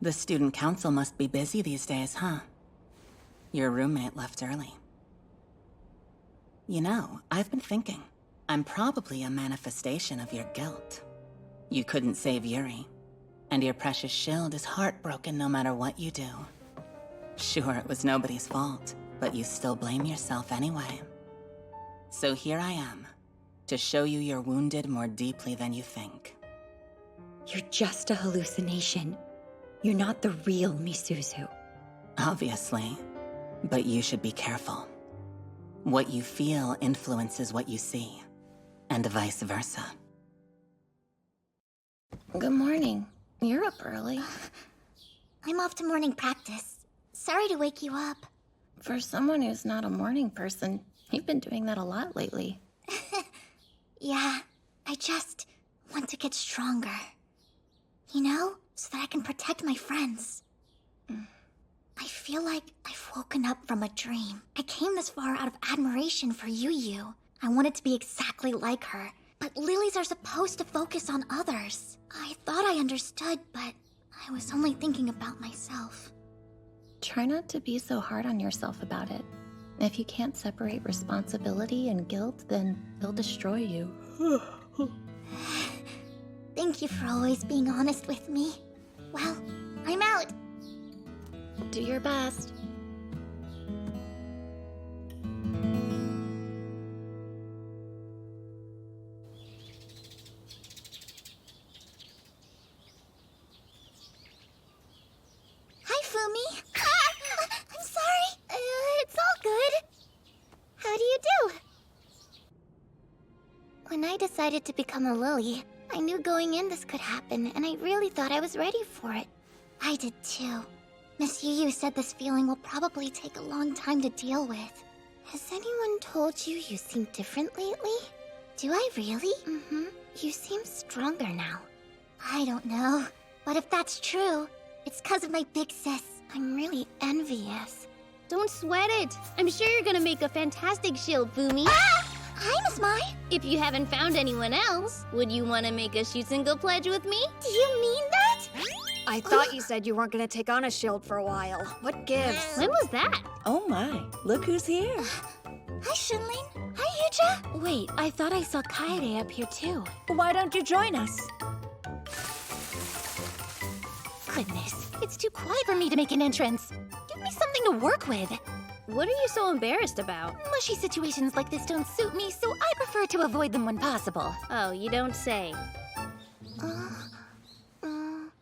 The student council must be busy these days, huh? Your roommate left early. You know, I've been thinking. I'm probably a manifestation of your guilt. You couldn't save Yuri, and your precious shield is heartbroken no matter what you do. Sure, it was nobody's fault, but you still blame yourself anyway. So here I am, to show you you're wounded more deeply than you think. You're just a hallucination. You're not the real Misuzu. Obviously, but you should be careful. What you feel influences what you see, and vice versa. Good morning. You're up early. I'm off to morning practice. Sorry to wake you up. For someone who's not a morning person, you've been doing that a lot lately. Yeah, I just want to get stronger. You know, so that I can protect my friends. I feel like I've woken up from a dream. I came this far out of admiration for Yu. I wanted to be exactly like her, but lilies are supposed to focus on others. I thought I understood, but I was only thinking about myself. Try not to be so hard on yourself about it. If you can't separate responsibility and guilt, then they'll destroy you. Thank you for always being honest with me. Well, I'm out. Do your best. Hi, Fumi. I'm sorry. It's all good. How do you do? When I decided to become a lily, I knew going in this could happen, and I really thought I was ready for it. I did too. Miss Yu said this feeling will probably take a long time to deal with. Has anyone told you you seem different lately? Do I really? Mm-hmm. You seem stronger now. I don't know. But if that's true, it's because of my big sis. I'm really envious. Don't sweat it. I'm sure you're gonna make a fantastic shield, Fumi. Ah! Hi, Miss Mai. If you haven't found anyone else, would you want to make a shoot-single pledge with me? Do you mean that? I thought you said you weren't gonna take on a shield for a while. What gives? When was that? Oh my, look who's here. Hi, Shunlin. Hi, Yuja. Wait, I thought I saw Kaede up here too. Why don't you join us? Goodness, it's too quiet for me to make an entrance. Give me something to work with. What are you so embarrassed about? Mushy situations like this don't suit me, so I prefer to avoid them when possible. Oh, you don't say.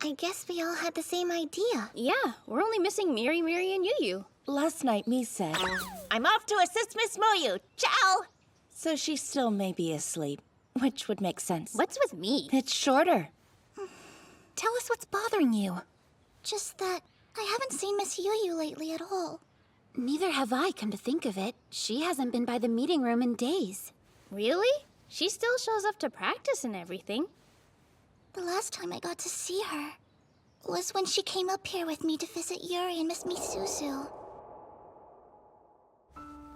I guess we all had the same idea. Yeah, we're only missing Miri, and Yu. Last night, me said, I'm off to assist Miss Moyu. Ciao! so she still may be asleep, which would make sense. What's with me? It's shorter. Tell us what's bothering you. Just that I haven't seen Miss Yu lately at all. Neither have I, come to think of it. She hasn't been by the meeting room in days. Really? She still shows up to practice and everything. The last time I got to see her was when she came up here with me to visit Yuri and Miss Misuzu.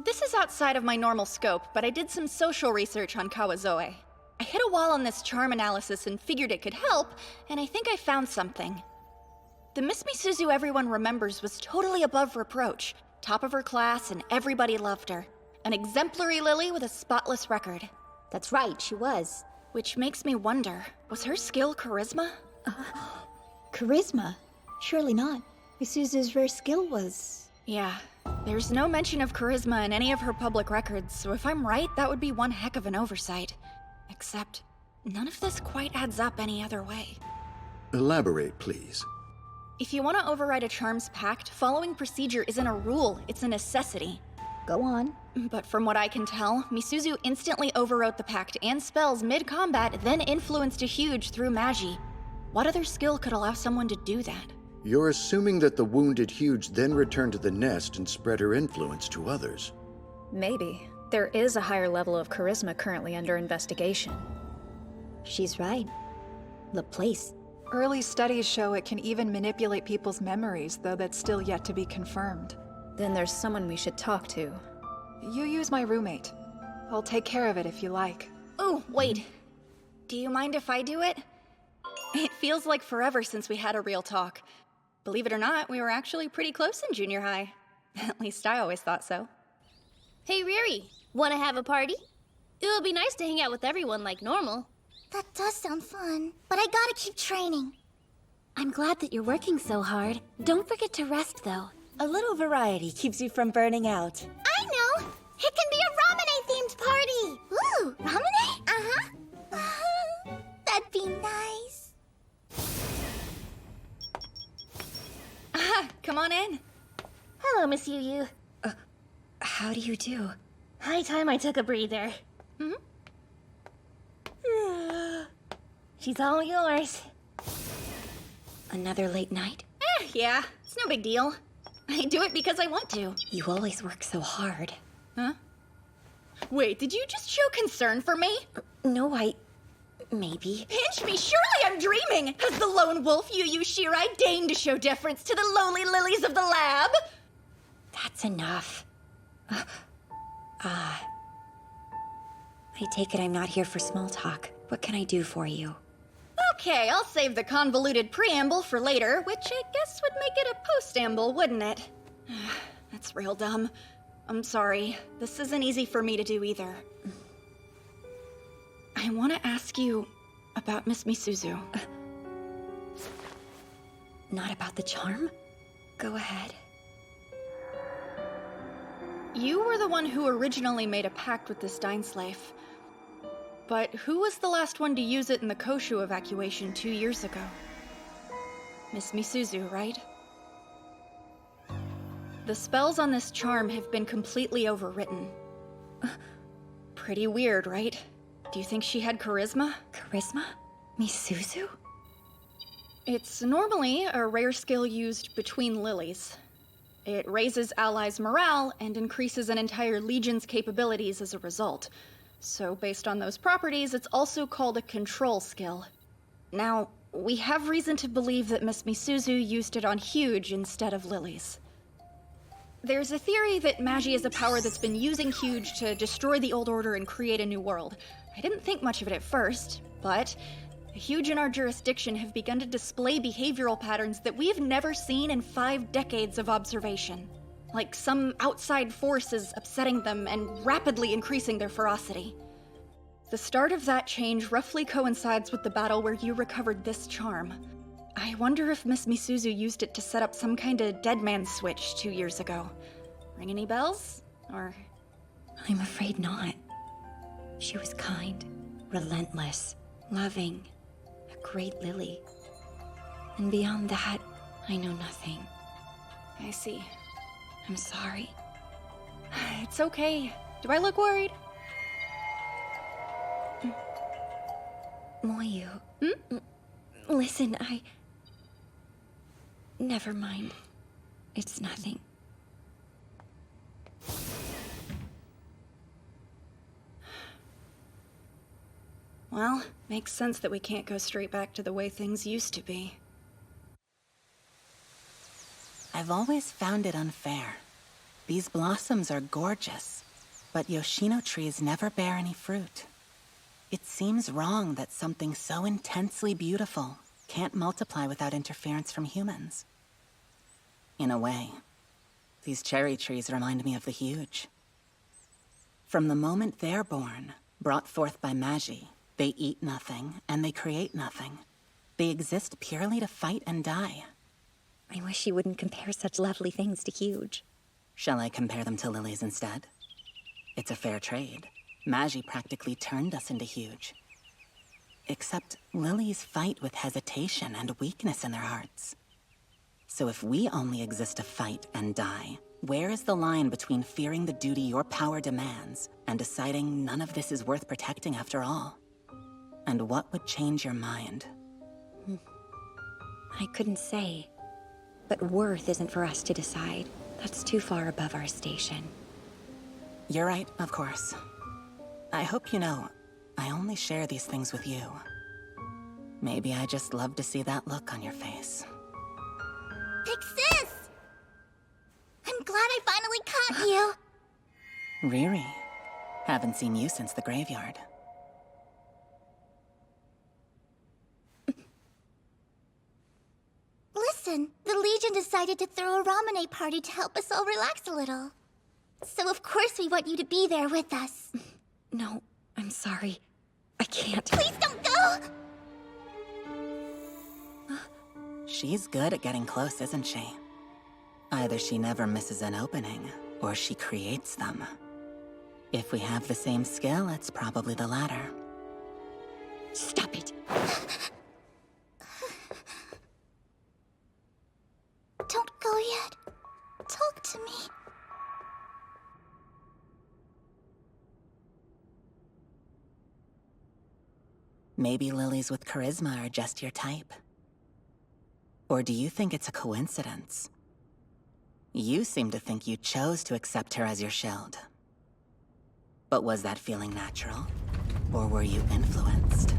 This is outside of my normal scope, but I did some social research on Kawazoe. I hit a wall on this charm analysis and figured it could help, and I think I found something. The Miss Misuzu everyone remembers was totally above reproach, top of her class, and everybody loved her. An exemplary lily with a spotless record. That's right, she was. Which makes me wonder, was her skill charisma? Charisma? Surely not. Misuzu's rare skill was... Yeah, there's no mention of charisma in any of her public records, so if I'm right, that would be one heck of an oversight. Except, none of this quite adds up any other way. Elaborate, please. If you want to override a charm's pact, following procedure isn't a rule, it's a necessity. Go on. But from what I can tell, Misuzu instantly overwrote the pact and spells mid-combat, then influenced a huge through Magi. What other skill could allow someone to do that? You're assuming that the wounded Huge then returned to the nest and spread her influence to others. Maybe. There is a higher level of charisma currently under investigation. She's right. The place. Early studies show it can even manipulate people's memories, though that's still yet to be confirmed. Then there's someone we should talk to. Yu's my roommate. I'll take care of it if you like. Oh, wait. Do you mind if I do it? It feels like forever since we had a real talk. Believe it or not, we were actually pretty close in junior high. At least I always thought so. Hey, Riri, wanna have a party? It would be nice to hang out with everyone like normal. That does sound fun, but I gotta keep training. I'm glad that you're working so hard. Don't forget to rest, though. A little variety keeps you from burning out. I know! It can be a ramen-themed party! Ooh, ramen? Uh-huh. That'd be nice. Come on in. Hello, Miss Yu. How do you do? High time I took a breather. She's all yours. Another late night? Yeah, it's no big deal. I do it because I want to. You always work so hard. Huh? Wait, did you just show concern for me? No, maybe. Pinch me, surely I'm dreaming! Has the lone wolf Yu Shirai deigned to show deference to the lowly lilies of the lab? That's enough. I take it I'm not here for small talk. What can I do for you? Okay, I'll save the convoluted preamble for later, which I guess would make it a postamble, wouldn't it? That's real dumb. I'm sorry. This isn't easy for me to do either. I want to ask you about Miss Misuzu. Not about the charm? Go ahead. You were the one who originally made a pact with this Dine-slave. But who was the last one to use it in the Koshu evacuation 2 years ago? Miss Misuzu, right? The spells on this charm have been completely overwritten. Pretty weird, right? Do you think she had charisma? Charisma? Misuzu? It's normally a rare skill used between lilies. It raises allies' morale and increases an entire legion's capabilities as a result. So based on those properties, it's also called a control skill. Now, we have reason to believe that Miss Misuzu used it on Huge instead of Lilies. There's a theory that Magi is a power that's been using Huge to destroy the old order and create a new world. I didn't think much of it at first, but the Huge in our jurisdiction have begun to display behavioral patterns that we've never seen in 5 decades of observation. Like some outside force is upsetting them and rapidly increasing their ferocity. The start of that change roughly coincides with the battle where you recovered this charm. I wonder if Miss Misuzu used it to set up some kind of dead man switch 2 years ago. Ring any bells? Or... I'm afraid not. She was kind, relentless, loving, a great lily. And beyond that, I know nothing. I see. I'm sorry. It's okay. Do I look worried? Moyu. Listen, Never mind. It's nothing. Well, makes sense that we can't go straight back to the way things used to be. I've always found it unfair. These blossoms are gorgeous, but Yoshino trees never bear any fruit. It seems wrong that something so intensely beautiful can't multiply without interference from humans. In a way, these cherry trees remind me of the Huge. From the moment they're born, brought forth by Magi, they eat nothing and they create nothing. They exist purely to fight and die. I wish you wouldn't compare such lovely things to Huge. Shall I compare them to lilies instead? It's a fair trade. Magi practically turned us into Huge. Except lilies fight with hesitation and weakness in their hearts. So if we only exist to fight and die, where is the line between fearing the duty your power demands and deciding none of this is worth protecting after all? And what would change your mind? I couldn't say. But worth isn't for us to decide. That's too far above our station. You're right, of course. I hope you know, I only share these things with you. Maybe I just love to see that look on your face. Big sis! I'm glad I finally caught you! Riri, haven't seen you since the graveyard. Listen, the Legion decided to throw a ramen party to help us all relax a little. So of course we want you to be there with us. No, I'm sorry. I can't. Please don't go! She's good at getting close, isn't she? Either she never misses an opening, or she creates them. If we have the same skill, it's probably the latter. Stop it. Don't go yet. Talk to me. Maybe lilies with charisma are just your type. Or do you think it's a coincidence? You seem to think you chose to accept her as your shield. But was that feeling natural? Or were you influenced?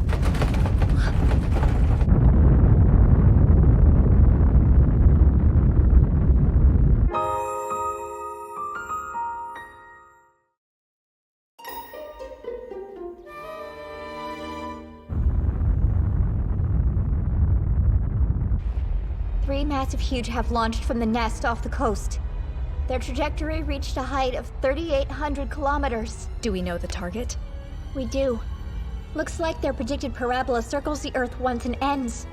Three massive huge have launched from the nest off the coast. Their trajectory reached a height of 3,800 kilometers. Do we know the target? We do. Looks like their predicted parabola circles the Earth once and ends.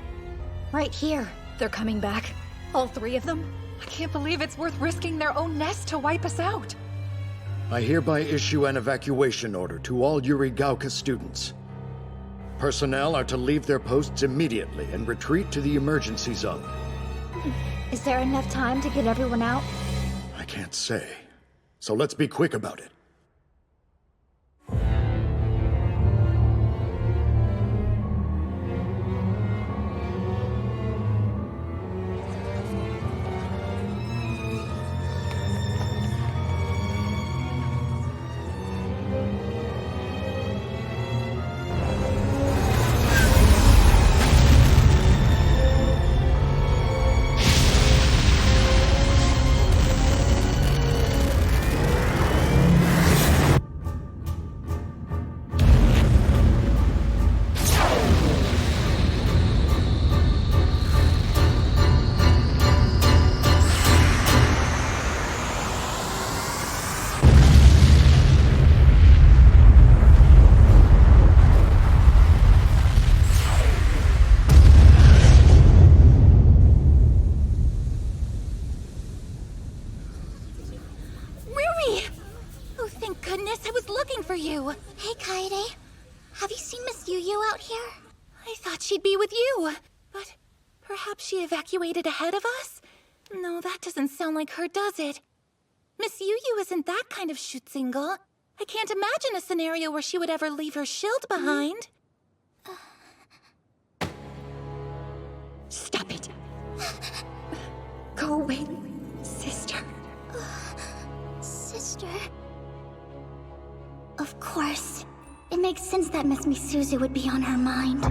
Right here. They're coming back. All three of them? I can't believe it's worth risking their own nest to wipe us out. I hereby issue an evacuation order to all Yurigauka students. Personnel are to leave their posts immediately and retreat to the emergency zone. Is there enough time to get everyone out? I can't say. So let's be quick about it. Hey, Kaede. Have you seen Miss Yu out here? I thought she'd be with you, but perhaps she evacuated ahead of us? No, that doesn't sound like her, does it? Miss Yu isn't that kind of shoot single. I can't imagine a scenario where she would ever leave her shield behind. Stop it. Go away, sister. Sister? Of course. It makes sense that Miss Misuzu would be on her mind.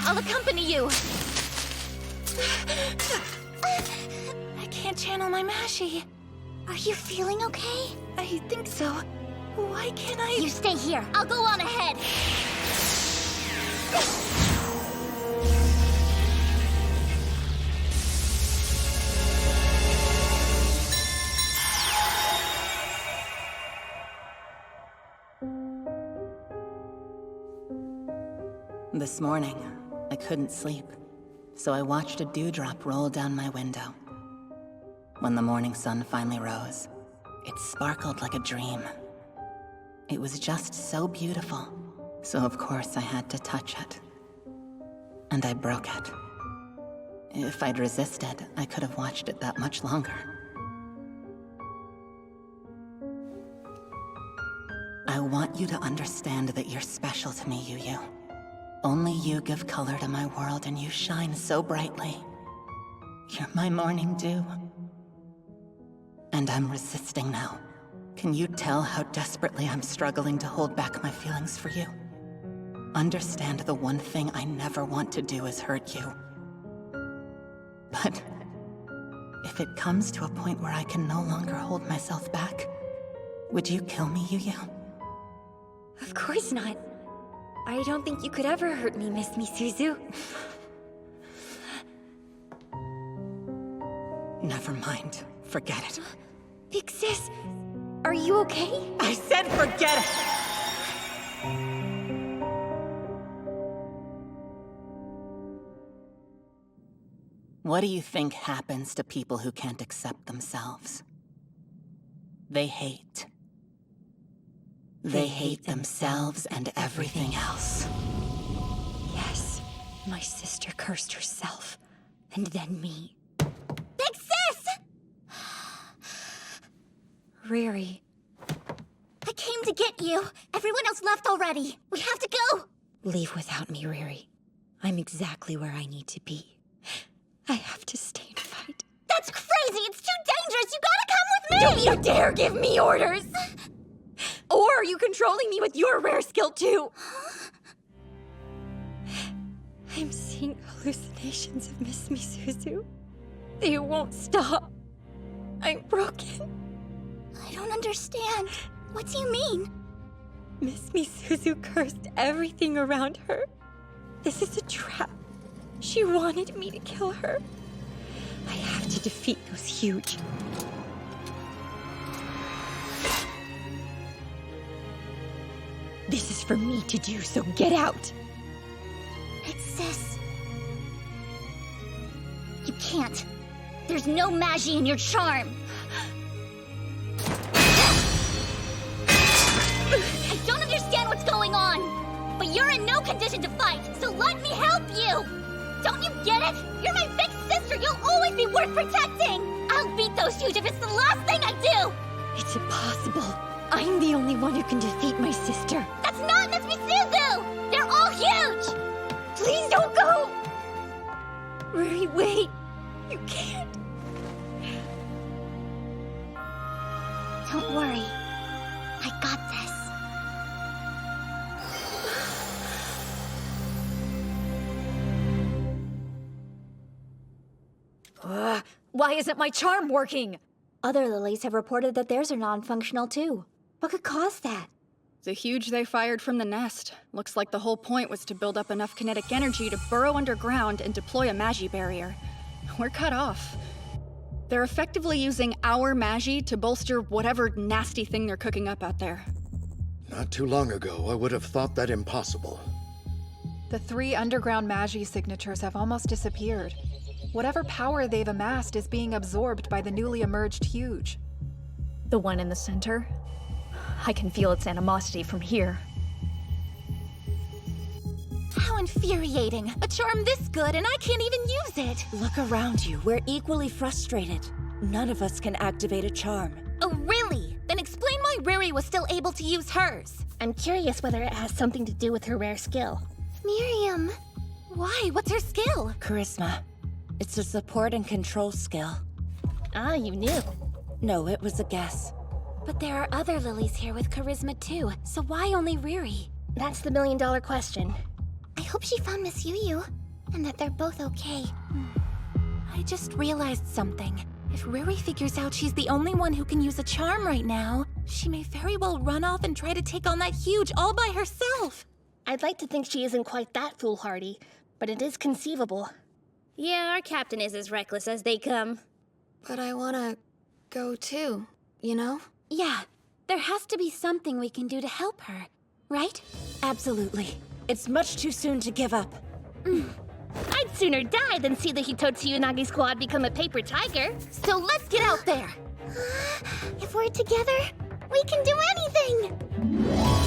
I'll accompany you. I can't channel my Mashi. Are you feeling okay? I think so. Why can't I? You stay here. I'll go on ahead. This morning, I couldn't sleep, so I watched a dewdrop roll down my window. When the morning sun finally rose, it sparkled like a dream. It was just so beautiful, so of course I had to touch it. And I broke it. If I'd resisted, I could have watched it that much longer. I want you to understand that you're special to me, Yu. Only you give color to my world, and you shine so brightly. You're my morning dew. And I'm resisting now. Can you tell how desperately I'm struggling to hold back my feelings for you? Understand the one thing I never want to do is hurt you. But if it comes to a point where I can no longer hold myself back, would you kill me, Yu? Of course not. I don't think you could ever hurt me, Miss Misuzu. Never mind. Forget it. Big sis, are you okay? I said forget it! What do you think happens to people who can't accept themselves? They hate. They hate themselves and everything else. Yes, my sister cursed herself, and then me. Big sis! Riri. I came to get you. Everyone else left already. We have to go. Leave without me, Riri. I'm exactly where I need to be. I have to stay and fight. That's crazy! It's too dangerous! You gotta come with me! Don't you dare give me orders! Or are you controlling me with your rare skill too? I'm seeing hallucinations of Miss Misuzu. They won't stop. I'm broken. I don't understand. What do you mean? Miss Misuzu cursed everything around her. This is a trap. She wanted me to kill her. I have to defeat those huge. This is for me to do, so get out! Big sis. You can't. There's no magie in your charm. I don't understand what's going on, but you're in no condition to fight, so let me help you! Don't you get it? You're my big sister! You'll always be worth protecting! I'll beat those huge if it's the last thing I do! It's impossible. I'm the only one who can defeat my sister. That's not Miss Misuzu! They're all huge! Please don't go! Riri, wait. You can't. Don't worry. I got this. Why isn't my charm working? Other lilies have reported that theirs are non-functional too. What could cause that? The huge they fired from the nest. Looks like the whole point was to build up enough kinetic energy to burrow underground and deploy a magi barrier. We're cut off. They're effectively using our magi to bolster whatever nasty thing they're cooking up out there. Not too long ago, I would have thought that impossible. The 3 underground magi signatures have almost disappeared. Whatever power they've amassed is being absorbed by the newly emerged huge. The one in the center? I can feel its animosity from here. How infuriating! A charm this good and I can't even use it! Look around you. We're equally frustrated. None of us can activate a charm. Oh, really? Then explain why Riri was still able to use hers. I'm curious whether it has something to do with her rare skill. Miriam. Why? What's her skill? Charisma. It's a support and control skill. Ah, you knew. No, it was a guess. But there are other lilies here with charisma too, so why only Riri? That's the million-dollar question. I hope she found Miss Yu, and that they're both okay. I just realized something. If Riri figures out she's the only one who can use a charm right now, she may very well run off and try to take on that huge all by herself. I'd like to think she isn't quite that foolhardy, but it is conceivable. Yeah, our captain is as reckless as they come. But I wanna go too, you know? Yeah, there has to be something we can do to help her, right? Absolutely. It's much too soon to give up. I'd sooner die than see the Hitotsu Unagi squad become a paper tiger. So let's get out there! If we're together, we can do anything!